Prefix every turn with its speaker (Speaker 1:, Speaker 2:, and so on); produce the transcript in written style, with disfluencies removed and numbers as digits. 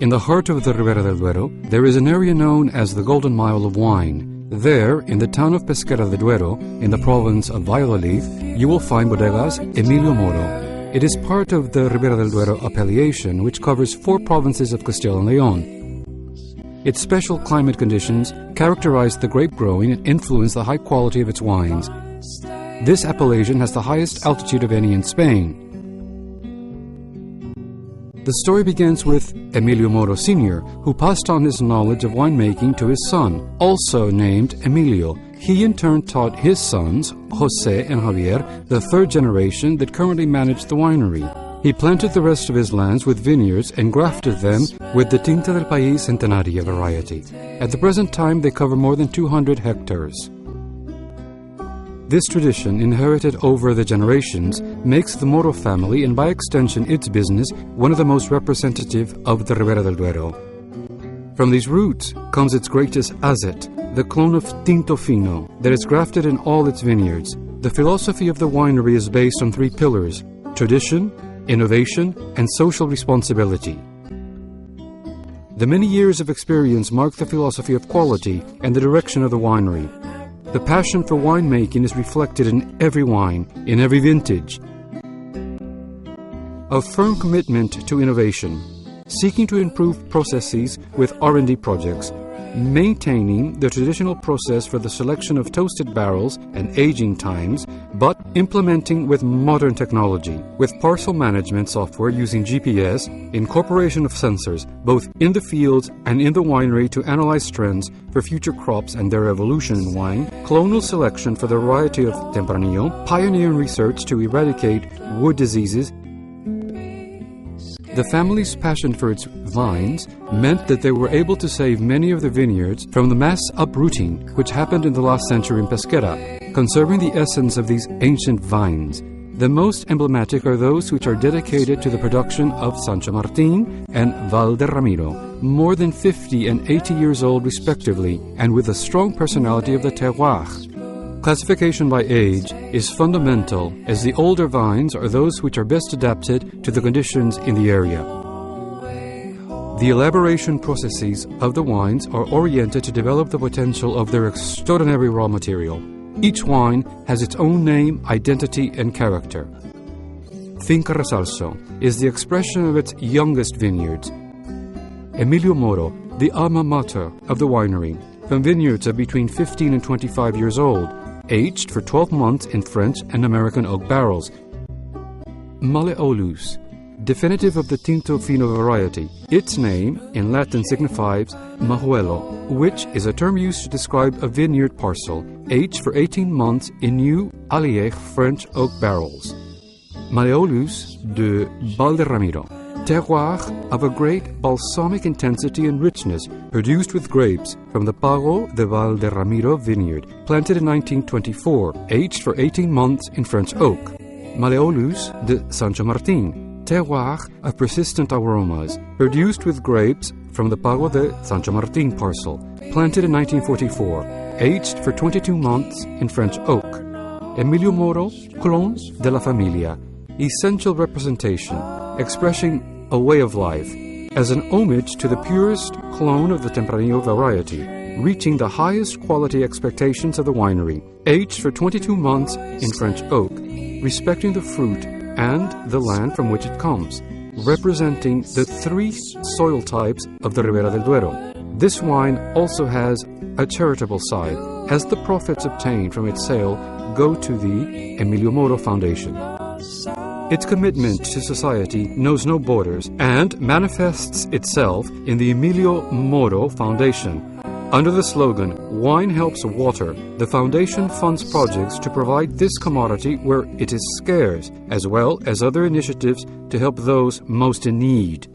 Speaker 1: In the heart of the Ribera del Duero, there is an area known as the Golden Mile of Wine. There, in the town of Pesquera de Duero, in the province of Valladolid, you will find Bodegas Emilio Moro. It is part of the Ribera del Duero appellation, which covers 4 provinces of Castile and Leon. Its special climate conditions characterize the grape growing and influence the high quality of its wines. This appellation has the highest altitude of any in Spain. The story begins with Emilio Moro Sr., who passed on his knowledge of winemaking to his son, also named Emilio. He in turn taught his sons, José and Javier, the 3rd generation that currently manage the winery. He planted the rest of his lands with vineyards and grafted them with the Tinta del País Centenaria variety. At the present time, they cover more than 200 hectares. This tradition, inherited over the generations, makes the Moro family, and by extension its business, one of the most representative of the Ribera del Duero. From these roots comes its greatest asset, the clone of Tinto Fino, that is grafted in all its vineyards. The philosophy of the winery is based on 3 pillars: tradition, innovation, and social responsibility. The many years of experience mark the philosophy of quality and the direction of the winery. The passion for winemaking is reflected in every wine, in every vintage. A firm commitment to innovation, seeking to improve processes with R&D projects, maintaining the traditional process for the selection of toasted barrels and aging times, but implementing with modern technology, with parcel management software using GPS, incorporation of sensors, both in the fields and in the winery to analyze trends for future crops and their evolution in wine, clonal selection for the variety of Tempranillo, pioneering research to eradicate wood diseases. The family's passion for its vines meant that they were able to save many of the vineyards from the mass uprooting which happened in the last century in Pesquera, conserving the essence of these ancient vines. The most emblematic are those which are dedicated to the production of Sancho Martín and Val de Ramiro, more than 50 and 80 years old respectively, and with the strong personality of the terroir. Classification by age is fundamental, as the older vines are those which are best adapted to the conditions in the area. The elaboration processes of the wines are oriented to develop the potential of their extraordinary raw material. Each wine has its own name, identity, and character. Finca Resalso is the expression of its youngest vineyards. Emilio Moro, the alma mater of the winery, from vineyards of between 15 and 25 years old, aged for 12 months in French and American oak barrels. Malleolus, definitive of the Tinto Fino variety. Its name in Latin signifies majuelo, which is a term used to describe a vineyard parcel, aged for 18 months in new Allier French oak barrels. Malleolus de Val de Ramiro, terroir of a great balsamic intensity and richness, produced with grapes from the Pago de Val de Ramiro vineyard, planted in 1924, aged for 18 months in French oak. Malleolus de Sancho Martín, terroir of persistent aromas, produced with grapes from the Pago de Sancho Martín parcel, planted in 1944, aged for 22 months in French oak. Emilio Moro, clone de la familia, essential representation, expressing a way of life, as an homage to the purest clone of the Tempranillo variety, reaching the highest quality expectations of the winery, aged for 22 months in French oak, respecting the fruit and the land from which it comes, representing the 3 soil types of the Ribera del Duero. This wine also has a charitable side, as the profits obtained from its sale go to the Emilio Moro Foundation. Its commitment to society knows no borders and manifests itself in the Emilio Moro Foundation. Under the slogan, "Wine helps water," the foundation funds projects to provide this commodity where it is scarce, as well as other initiatives to help those most in need.